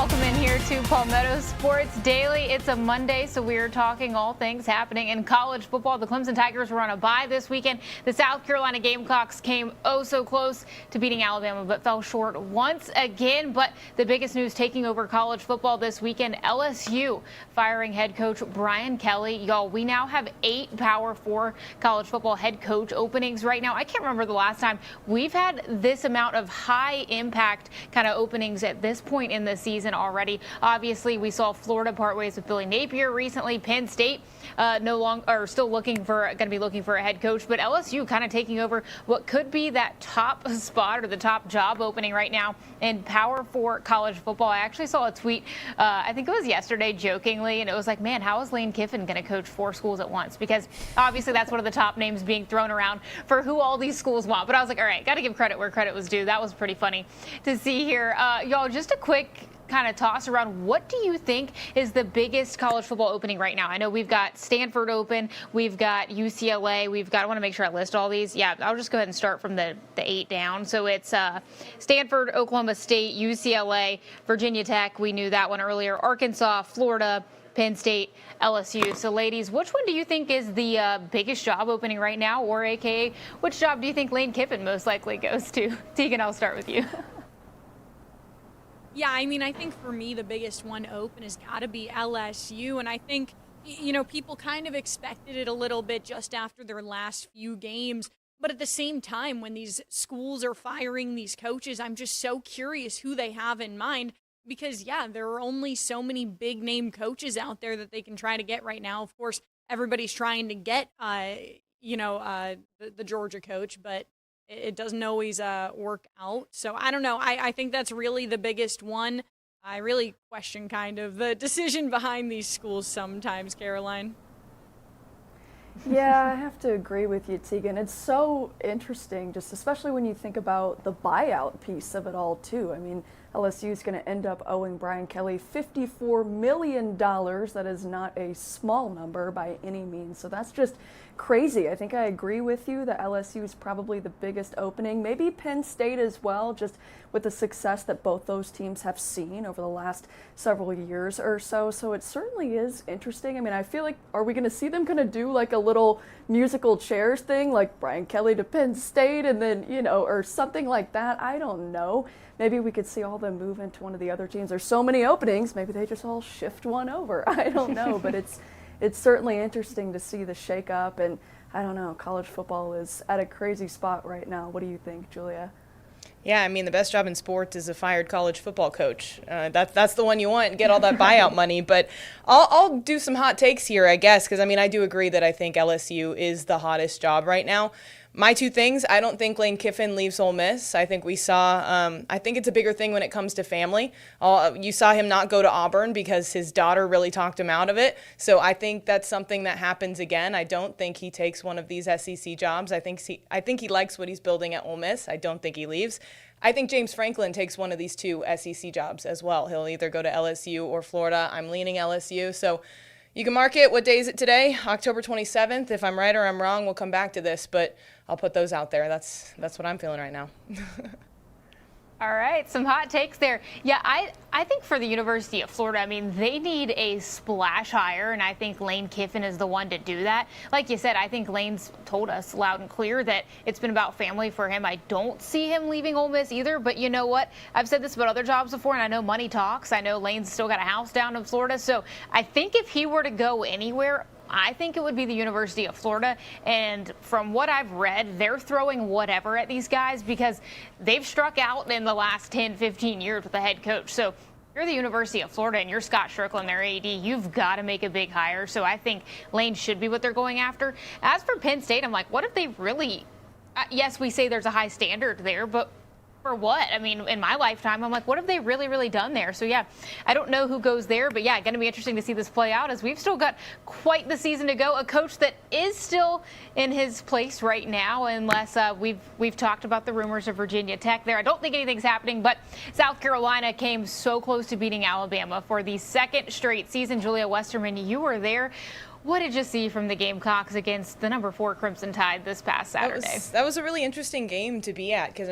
Welcome in here to Palmetto Sports Daily. It's a Monday, so we are talking all things happening in college football. The Clemson Tigers were on a bye this weekend. The South Carolina Gamecocks came oh so close to beating Alabama, but fell short once again. But the biggest news taking over college football this weekend, LSU firing head coach Brian Kelly. Y'all, we now have 8 Power 4 college football head coach openings right now. I can't remember the last time we've had this amount of high impact kind of openings at this point in the season already. Obviously, we saw Florida part ways with Billy Napier recently. Penn State still going to be looking for a head coach, but LSU kind of taking over what could be that top spot or the top job opening right now in Power 4 college football. I actually saw a tweet, I think it was yesterday, jokingly, and it was like, man, how is Lane Kiffin going to coach 4 schools at once? Because obviously that's one of the top names being thrown around for who all these schools want. But I was like, all right, got to give credit where credit was due. That was pretty funny to see here. Y'all, just a quick kind of toss around, what do you think is the biggest college football opening right now? I know we've got Stanford open, we've got UCLA, I want to make sure I list all these. Yeah, I'll just go ahead and start from the 8 down. So it's Stanford, Oklahoma State, UCLA, Virginia Tech, we knew that one earlier, Arkansas, Florida, Penn State, LSU. So ladies, which one do you think is the biggest job opening right now, or AKA which job do you think Lane Kiffin most likely goes to? Teagan, I'll start with you. Yeah, I mean, I think for me, the biggest one open has got to be LSU. And I think, people kind of expected it a little bit just after their last few games. But at the same time, when these schools are firing these coaches, I'm just so curious who they have in mind. Because, yeah, there are only so many big name coaches out there that they can try to get right now. Of course, everybody's trying to get, the Georgia coach, but it doesn't always work out. So I don't know. I think that's really the biggest one. I really question kind of the decision behind these schools sometimes, Caroline. Yeah, I have to agree with you, Teagan. It's so interesting, just especially when you think about the buyout piece of it all, too. I mean, LSU is going to end up owing Brian Kelly $54 million. That is not a small number by any means. So that's just crazy. I think I agree with you that LSU is probably the biggest opening. Maybe Penn State as well, just with the success that both those teams have seen over the last several years or so. So it certainly is interesting. I mean, I feel like, are we going to see them kind of do like a little musical chairs thing, like Brian Kelly to Penn State and then, or something like that? I don't know. Maybe we could see all them move into one of the other teams. There's so many openings. Maybe they just all shift one over. I don't know, but it's certainly interesting to see the shakeup. And I don't know, college football is at a crazy spot right now. What do you think, Julia? Yeah, I mean, the best job in sports is a fired college football coach. That's the one you want, get all that buyout money. But I'll do some hot takes here, I guess, because, I do agree that I think LSU is the hottest job right now. My 2 things, I don't think Lane Kiffin leaves Ole Miss. I think we saw, I think it's a bigger thing when it comes to family. You saw him not go to Auburn because his daughter really talked him out of it. So I think that's something that happens again. I don't think he takes one of these SEC jobs. I think he likes what he's building at Ole Miss. I don't think he leaves. I think James Franklin takes one of these 2 SEC jobs as well. He'll either go to LSU or Florida. I'm leaning LSU. So you can mark it. What day is it today? October 27th. If I'm right or I'm wrong, we'll come back to this, but I'll put those out there. That's what I'm feeling right now. All right, some hot takes there. Yeah, I think for the University of Florida, they need a splash hire, and I think Lane Kiffin is the one to do that. Like you said, I think Lane's told us loud and clear that it's been about family for him. I don't see him leaving Ole Miss either, but you know what? I've said this about other jobs before, and I know money talks. I know Lane's still got a house down in Florida, so I think if he were to go anywhere, I think it would be the University of Florida, and from what I've read, they're throwing whatever at these guys because they've struck out in the last 10, 15 years with a head coach. So if you're the University of Florida and you're Scott Strickland, their AD, you've got to make a big hire. So I think Lane should be what they're going after. As for Penn State, I'm like, what if they really, yes, we say there's a high standard there, but for what? In my lifetime, I'm like, what have they really, really done there? So, yeah, I don't know who goes there, but, yeah, going to be interesting to see this play out as we've still got quite the season to go. A coach that is still in his place right now, unless we've talked about the rumors of Virginia Tech there. I don't think anything's happening, but South Carolina came so close to beating Alabama for the 2nd straight season. Julia Westerman, you were there. What did you see from the Gamecocks against the number 4 Crimson Tide this past Saturday? That was a really interesting game to be at because,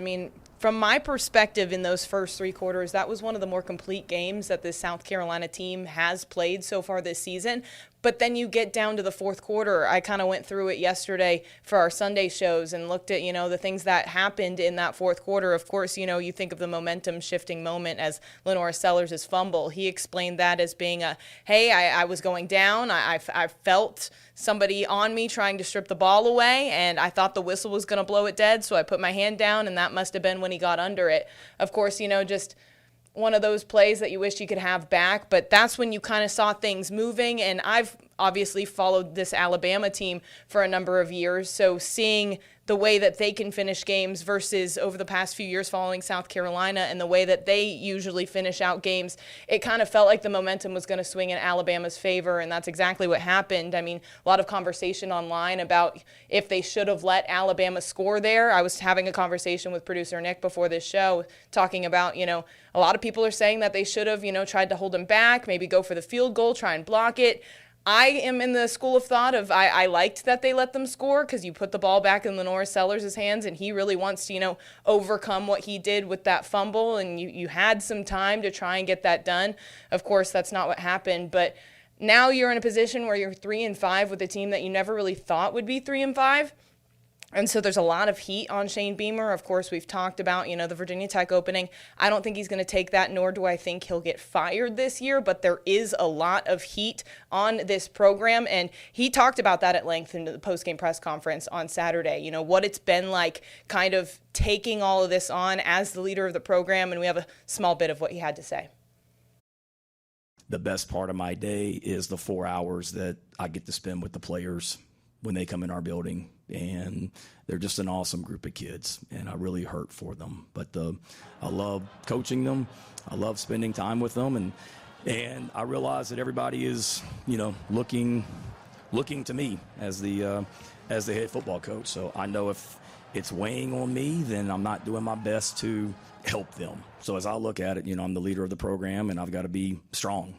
from my perspective in those first 3 quarters, that was one of the more complete games that this South Carolina team has played so far this season. But then you get down to the fourth quarter. I kind of went through it yesterday for our Sunday shows and looked at, the things that happened in that fourth quarter. Of course, you think of the momentum shifting moment as Lenora Sellers' fumble. He explained that as being hey, I was going down. I felt somebody on me trying to strip the ball away, and I thought the whistle was going to blow it dead, so I put my hand down, and that must have been when he got under it. Of course, just one of those plays that you wish you could have back, but that's when you kind of saw things moving. And I've obviously followed this Alabama team for a number of years, so seeing the way that they can finish games versus over the past few years following South Carolina and the way that they usually finish out games, it kind of felt like the momentum was going to swing in Alabama's favor, and that's exactly what happened. I mean, a lot of conversation online about if they should have let Alabama score there. I was having a conversation with producer Nick before this show talking about, a lot of people are saying that they should have, tried to hold them back, maybe go for the field goal, try and block it. I am in the school of thought of I liked that they let them score because you put the ball back in Lenora Sellers' hands, and he really wants to, overcome what he did with that fumble, and you had some time to try and get that done. Of course, that's not what happened, but now you're in a position where you're 3-5 with a team that you never really thought would be 3-5. And so there's a lot of heat on Shane Beamer. Of course, we've talked about, the Virginia Tech opening. I don't think he's going to take that, nor do I think he'll get fired this year, but there is a lot of heat on this program, and he talked about that at length in the post-game press conference on Saturday, what it's been like kind of taking all of this on as the leader of the program, and we have a small bit of what he had to say. The best part of my day is the 4 hours that I get to spend with the players when they come in our building, and they're just an awesome group of kids, and I really hurt for them. But I love coaching them. I love spending time with them, and I realize that everybody is, looking to me as the head football coach. So I know if it's weighing on me, then I'm not doing my best to help them. So as I look at it, I'm the leader of the program, and I've got to be strong.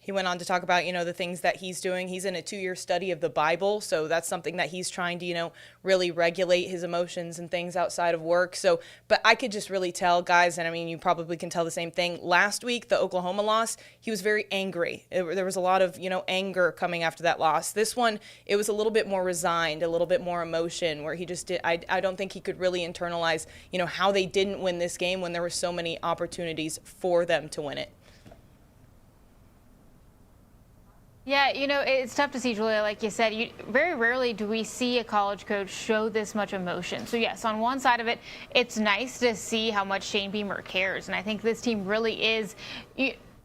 He went on to talk about, the things that he's doing. He's in a 2-year study of the Bible, so that's something that he's trying to, really regulate his emotions and things outside of work. So, but I could just really tell, guys, and I mean, you probably can tell the same thing. Last week, the Oklahoma loss, he was very angry. There was a lot of, anger coming after that loss. This one, it was a little bit more resigned, a little bit more emotion, where he just did. I don't think he could really internalize, how they didn't win this game when there were so many opportunities for them to win it. Yeah, it's tough to see, Julia. Like you said, very rarely do we see a college coach show this much emotion. So, yes, on one side of it, it's nice to see how much Shane Beamer cares. And I think this team really is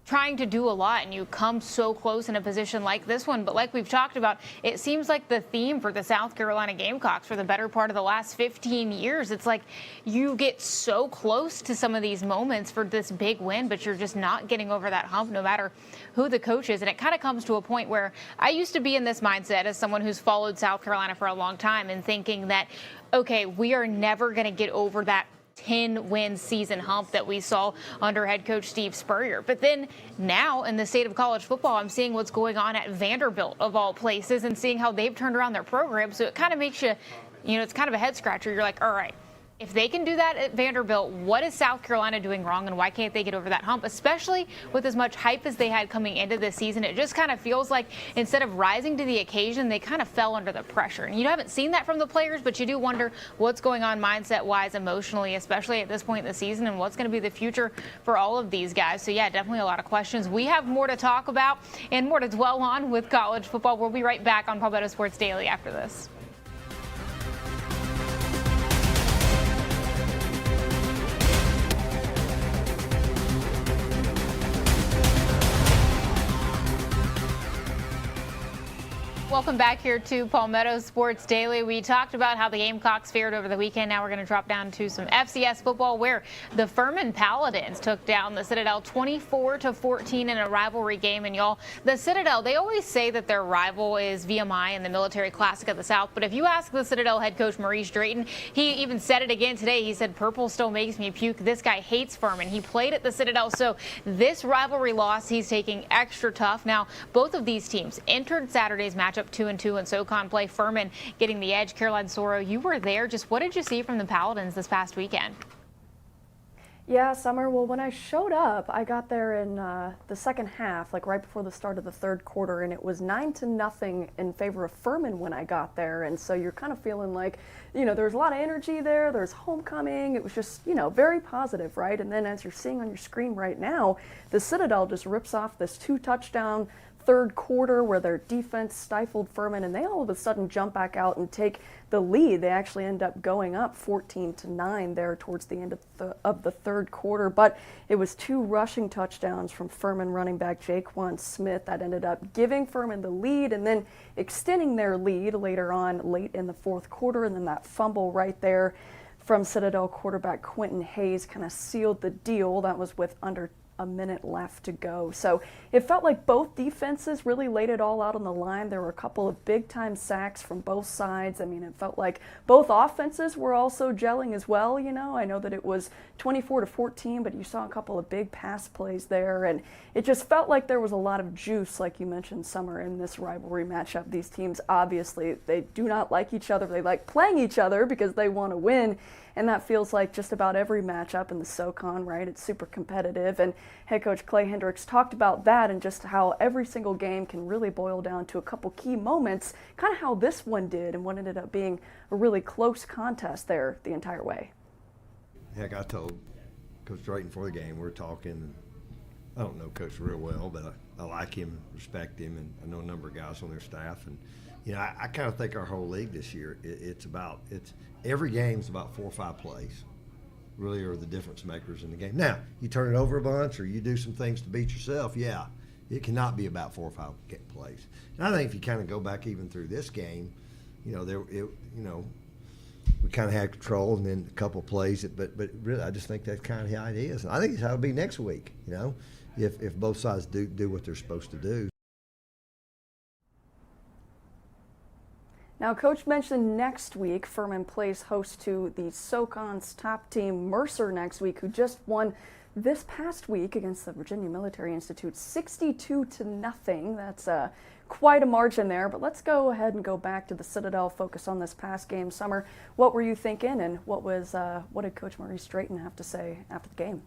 trying to do a lot, and you come so close in a position like this one. But like we've talked about, it seems like the theme for the South Carolina Gamecocks for the better part of the last 15 years, it's like you get so close to some of these moments for this big win, but you're just not getting over that hump no matter who the coach is. And it kind of comes to a point where I used to be in this mindset as someone who's followed South Carolina for a long time and thinking that, okay, we are never going to get over that 10-win season hump that we saw under head coach Steve Spurrier. But then now in the state of college football, I'm seeing what's going on at Vanderbilt, of all places, and seeing how they've turned around their program. So it kind of makes you, it's kind of a head scratcher. You're like, all right, if they can do that at Vanderbilt, what is South Carolina doing wrong, and why can't they get over that hump, especially with as much hype as they had coming into this season? It just kind of feels like instead of rising to the occasion, they kind of fell under the pressure. And you haven't seen that from the players, but you do wonder what's going on mindset-wise, emotionally, especially at this point in the season, and what's going to be the future for all of these guys. So, yeah, definitely a lot of questions. We have more to talk about and more to dwell on with college football. We'll be right back on Palmetto Sports Daily after this. Welcome back here to Palmetto Sports Daily. We talked about how the Gamecocks fared over the weekend. Now we're going to drop down to some FCS football, where the Furman Paladins took down the Citadel 24-14 in a rivalry game. And y'all, the Citadel, they always say that their rival is VMI in the Military Classic of the South. But if you ask the Citadel head coach Maurice Drayton, he even said it again today. He said, "Purple still makes me puke." This guy hates Furman. He played at the Citadel, so this rivalry loss he's taking extra tough. Now, both of these teams entered Saturday's matchup matchup 2-2 in SoCon play. Furman getting the edge. Caroline Soro, you were there. Just what did you see from the Paladins this past weekend? Yeah, Summer. Well, when I showed up, I got there in the second half, like right before the start of the third quarter, and it was 9-0 in favor of Furman when I got there. And so you're kind of feeling like, there's a lot of energy there. There's homecoming. It was just, very positive, right? And then as you're seeing on your screen right now, the Citadel just rips off this 2-touchdown third quarter where their defense stifled Furman, and they all of a sudden jump back out and take the lead. They actually end up going up 14-9 there towards the end of the third quarter, but it was 2 rushing touchdowns from Furman running back Jaquan Smith that ended up giving Furman the lead and then extending their lead later on late in the fourth quarter, and then that fumble right there from Citadel quarterback Quentin Hayes kind of sealed the deal. That was with under a minute left to go. So it felt like both defenses really laid it all out on the line. There were a couple of big time sacks from both sides. I mean, it felt like both offenses were also gelling as well. I know that it was 24-14, but you saw a couple of big pass plays there, and it just felt like there was a lot of juice, like you mentioned, Summer, in this rivalry matchup. These teams, obviously, they do not like each other. They like playing each other because they want to win. And that feels like just about every matchup in the SoCon, right? It's super competitive. And head coach Clay Hendricks talked about that and just how every single game can really boil down to a couple key moments, kind of how this one did and what ended up being a really close contest there the entire way. Heck, I told Coach Drayton before the game, we were talking, and I don't know Coach real well, but I like him, respect him, and I know a number of guys on their staff. And I kind of think our whole league this year, it's every game's about 4 or 5 plays, really are the difference makers in the game. Now, you turn it over a bunch or you do some things to beat yourself, yeah, it cannot be about 4 or 5 plays. And I think if you kind of go back even through this game, we kind of had control and then a couple of plays, but really I just think that's kind of how it is. And I think it's how it'll be next week, if both sides do what they're supposed to do. Now, Coach mentioned next week Furman plays host to the SoCon's top team, Mercer, next week, who just won this past week against the Virginia Military Institute 62-0. That's quite a margin there, but let's go ahead and go back to the Citadel, focus on this past game. Summer, what were you thinking, and what did Coach Maurice Drayton have to say after the game?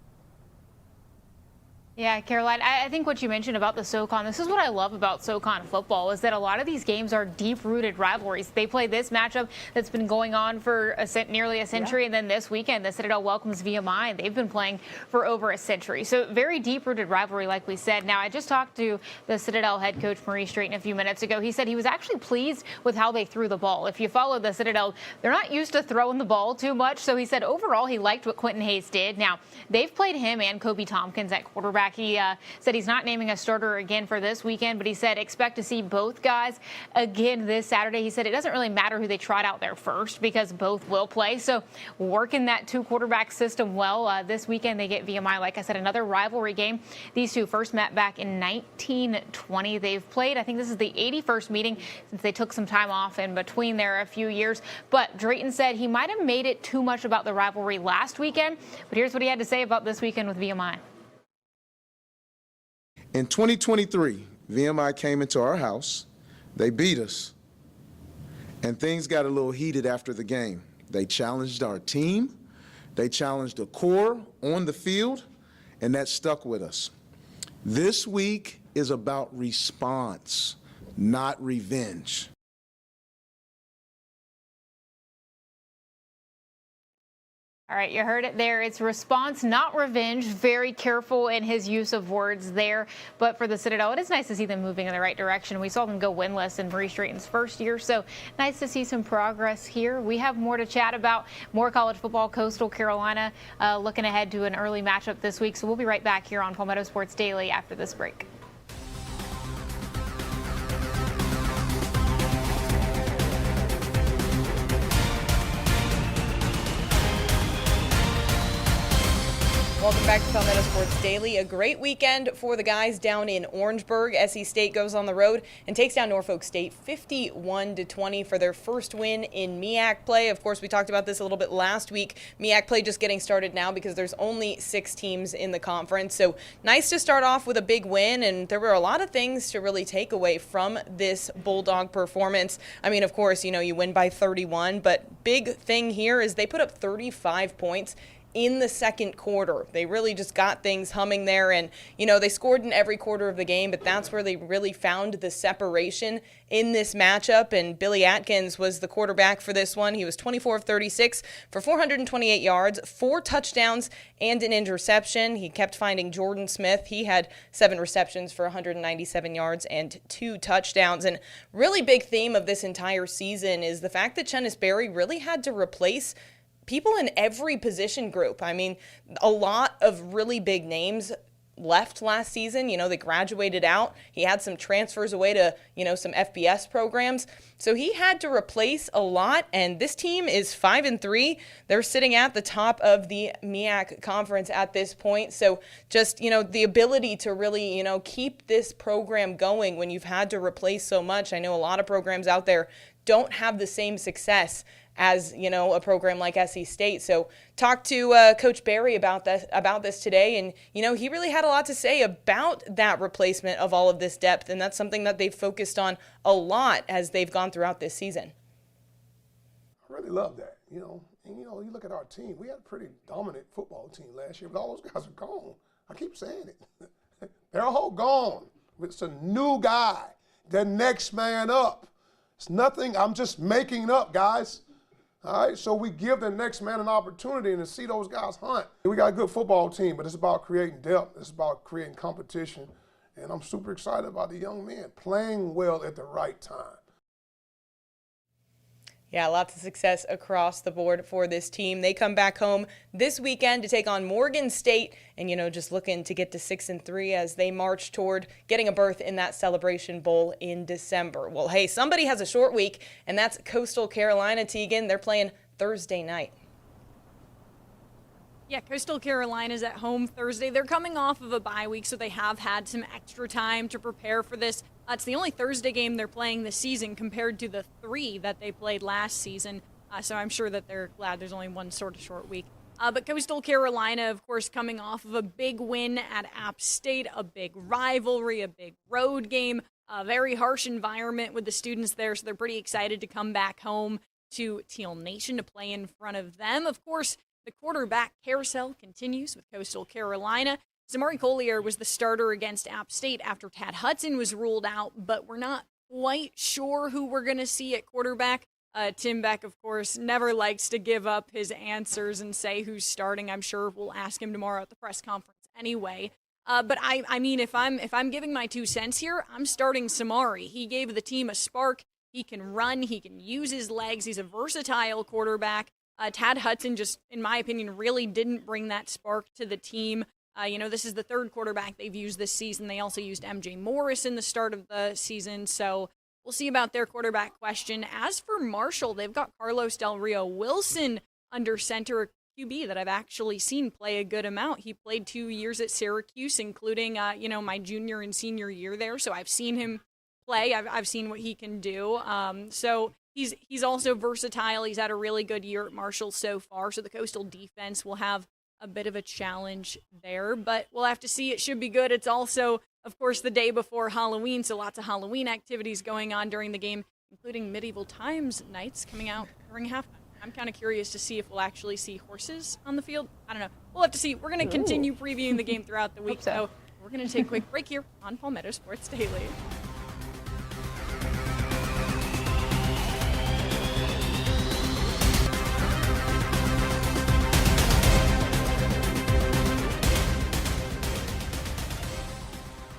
Yeah, Caroline, I think what you mentioned about the SoCon, this is what I love about SoCon football, is that a lot of these games are deep-rooted rivalries. They play this matchup that's been going on for nearly a century, and then this weekend, the Citadel welcomes VMI, and they've been playing for over a century. So very deep-rooted rivalry, like we said. Now, I just talked to the Citadel head coach, Maurice Drayton, a few minutes ago. He said he was actually pleased with how they threw the ball. If you follow the Citadel, they're not used to throwing the ball too much, so he said overall he liked what Quentin Hayes did. Now, they've played him and Kobe Tompkins at quarterback. He said he's not naming a starter again for this weekend, but he said expect to see both guys again this Saturday. He said it doesn't really matter who they trot out there first because both will play. So working that 2-quarterback system well. This weekend they get VMI, like I said, another rivalry game. These two first met back in 1920. They've played, I think this is the 81st meeting since they took some time off in between there a few years. But Drayton said he might have made it too much about the rivalry last weekend. But here's what he had to say about this weekend with VMI. In 2023, VMI came into our house, they beat us, and things got a little heated after the game. They challenged our team, they challenged the core on the field, and that stuck with us. This week is about response, not revenge. All right, you heard it there. It's response, not revenge. Very careful in his use of words there. But for the Citadel, it is nice to see them moving in the right direction. We saw them go winless in Maurice Drayton's first year, so nice to see some progress here. We have more to chat about, more college football, Coastal Carolina, looking ahead to an early matchup this week. So we'll be right back here on Palmetto Sports Daily after this break. Welcome back to Palmetto Sports Daily. A great weekend for the guys down in Orangeburg. SC State goes on the road and takes down Norfolk State 51-20 for their first win in MEAC play. Of course, we talked about this a little bit last week. MEAC play just getting started now because there's only 6 teams in the conference. So nice to start off with a big win, and there were a lot of things to really take away from this Bulldog performance. I mean, of course, you win by 31, but big thing here is they put up 35 points in the second quarter. They really just got things humming there, and they scored in every quarter of the game, but that's where they really found the separation in this matchup. And Billy Atkins was the quarterback for this one. He was 24 of 36 for 428 yards, 4 touchdowns, and an interception. He kept finding Jordan Smith. He had 7 receptions for 197 yards and 2 touchdowns. And really big theme of this entire season is the fact that Chennis Berry really had to replace people in every position group. I mean, a lot of really big names left last season. They graduated out. He had some transfers away to, some FBS programs. So he had to replace a lot, and this team is 5-3. They're sitting at the top of the MEAC conference at this point. So just, the ability to really, keep this program going when you've had to replace so much. I know a lot of programs out there don't have the same success as, a program like SC State. So talked to Coach Berry about this today, and, he really had a lot to say about that replacement of all of this depth, and that's something that they've focused on a lot as they've gone throughout this season. I really love that, and, you look at our team. We had a pretty dominant football team last year, but all those guys are gone. I keep saying it. They're all gone. It's a new guy, the next man up. It's nothing I'm just making up, guys. All right, so we give the next man an opportunity and to see those guys hunt. We got a good football team, but it's about creating depth. It's about creating competition. And I'm super excited about the young men playing well at the right time. Yeah, lots of success across the board for this team. They come back home this weekend to take on Morgan State and, just looking to get to 6-3 as they march toward getting a berth in that Celebration Bowl in December. Well, hey, somebody has a short week, and that's Coastal Carolina. Teagan, they're playing Thursday night. Yeah, Coastal Carolina's at home Thursday. They're coming off of a bye week, so they have had some extra time to prepare for this. It's the only Thursday game they're playing this season compared to the 3 that they played last season. So I'm sure that they're glad there's only one sort of short week. But Coastal Carolina, of course, coming off of a big win at App State, a big rivalry, a big road game, a very harsh environment with the students there. So they're pretty excited to come back home to Teal Nation to play in front of them. Of course, the quarterback carousel continues with Coastal Carolina. Zamari Collier was the starter against App State after Tad Hudson was ruled out, but we're not quite sure who we're going to see at quarterback. Tim Beck, of course, never likes to give up his answers and say who's starting. I'm sure we'll ask him tomorrow at the press conference anyway. But I mean, if I'm giving my 2 cents here, I'm starting Samari. He gave the team a spark. He can run. He can use his legs. He's a versatile quarterback. Tad Hudson just, in my opinion, really didn't bring that spark to the team. This is the 3rd quarterback they've used this season. They also used MJ Morris in the start of the season, so we'll see about their quarterback question. As for Marshall, they've got Carlos Del Rio Wilson under center, a QB that I've actually seen play a good amount. He played 2 years at Syracuse, including, my junior and senior year there, so I've seen him play. I've seen what he can do. So he's also versatile. He's had a really good year at Marshall so far, so the Coastal defense will have a bit of a challenge there, but we'll have to see. It should be good. It's also, of course, the day before Halloween, so lots of Halloween activities going on during the game, including Medieval Times nights coming out during halftime. I'm kind of curious to see if we'll actually see horses on the field. I don't know. We'll have to see. We're going to continue previewing the game throughout the week, so we're going to take a quick break here on Palmetto Sports Daily.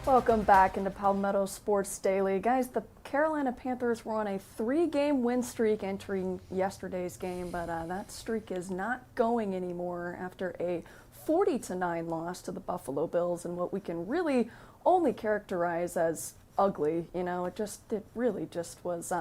Welcome back into Palmetto Sports Daily. Guys, the Carolina Panthers were on a 3-game win streak entering yesterday's game, but that streak is not going anymore after a 40-9 loss to the Buffalo Bills in what we can really only characterize as ugly. It really just was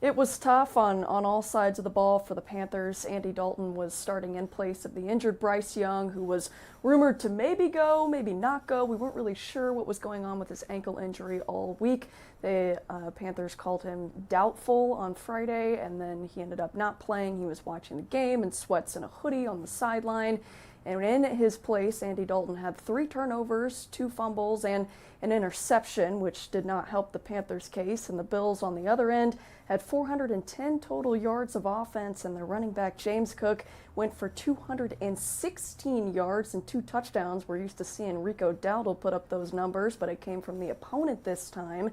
It was tough on all sides of the ball for the Panthers. Andy Dalton was starting in place of the injured Bryce Young, who was rumored to maybe go, maybe not go. We weren't really sure what was going on with his ankle injury all week. The Panthers called him doubtful on Friday, and then he ended up not playing. He was watching the game in sweats and a hoodie on the sideline. And in his place, Andy Dalton had 3 turnovers, 2 fumbles, and an interception, which did not help the Panthers' case. And the Bills, on the other end, had 410 total yards of offense, and their running back, James Cook, went for 216 yards and 2 touchdowns. We're used to seeing Rico Dowdle put up those numbers, but it came from the opponent this time.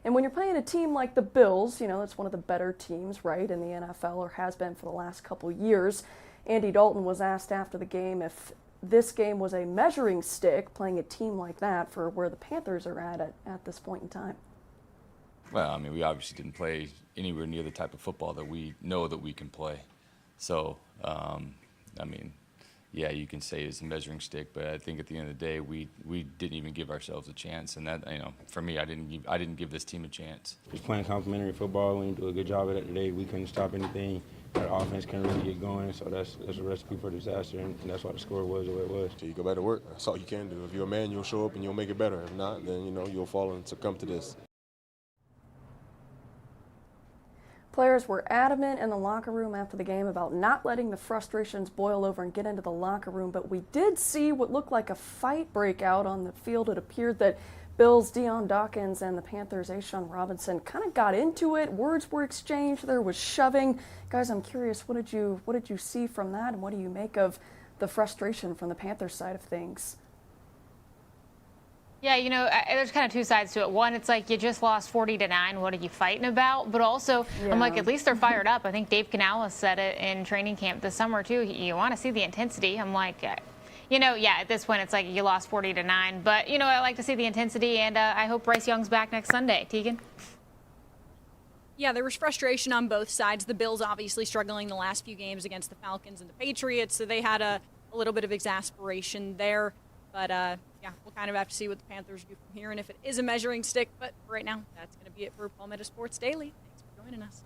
And when you're playing a team like the Bills, you know, it's one of the better teams, right, in the NFL, or has been for the last couple years. Andy Dalton was asked after the game if this game was a measuring stick, playing a team like that, for where the Panthers are at this point in time. Well, I mean, we obviously didn't play anywhere near the type of football that we know that we can play. So, I mean, yeah, you can say it's a measuring stick, but I think at the end of the day, we didn't even give ourselves a chance, and that, you know, for me, I didn't give this team a chance. Just playing complimentary football, we didn't do a good job of it today. We couldn't stop anything. Our offense couldn't really get going, so that's a recipe for disaster, and that's why the score was the way it was. So you go back to work. That's all you can do. If you're a man, you'll show up and you'll make it better. If not, then, you know, you'll fall and succumb to this. Players were adamant in the locker room after the game about not letting the frustrations boil over and get into the locker room, but we did see what looked like a fight break out on the field. It appeared that Bills' Deion Dawkins and the Panthers' A'Shawn Robinson kind of got into it. Words were exchanged. There was shoving. Guys, I'm curious, what did you see from that, and what do you make of the frustration from the Panthers side of things? Yeah, you know, there's kind of 2 sides to it. One, it's like you just lost 40-9. What are you fighting about? But also, I'm like, at least they're fired up. I think Dave Canales said it in training camp this summer, too. You want to see the intensity. I'm like, you know, yeah, at this point, it's like you lost 40-9. But, you know, I like to see the intensity, and I hope Bryce Young's back next Sunday. Teagan? Yeah, there was frustration on both sides. The Bills obviously struggling the last few games against the Falcons and the Patriots, so they had a little bit of exasperation there. But, yeah, we'll kind of have to see what the Panthers do from here and if it is a measuring stick. But for right now, that's going to be it for Palmetto Sports Daily. Thanks for joining us.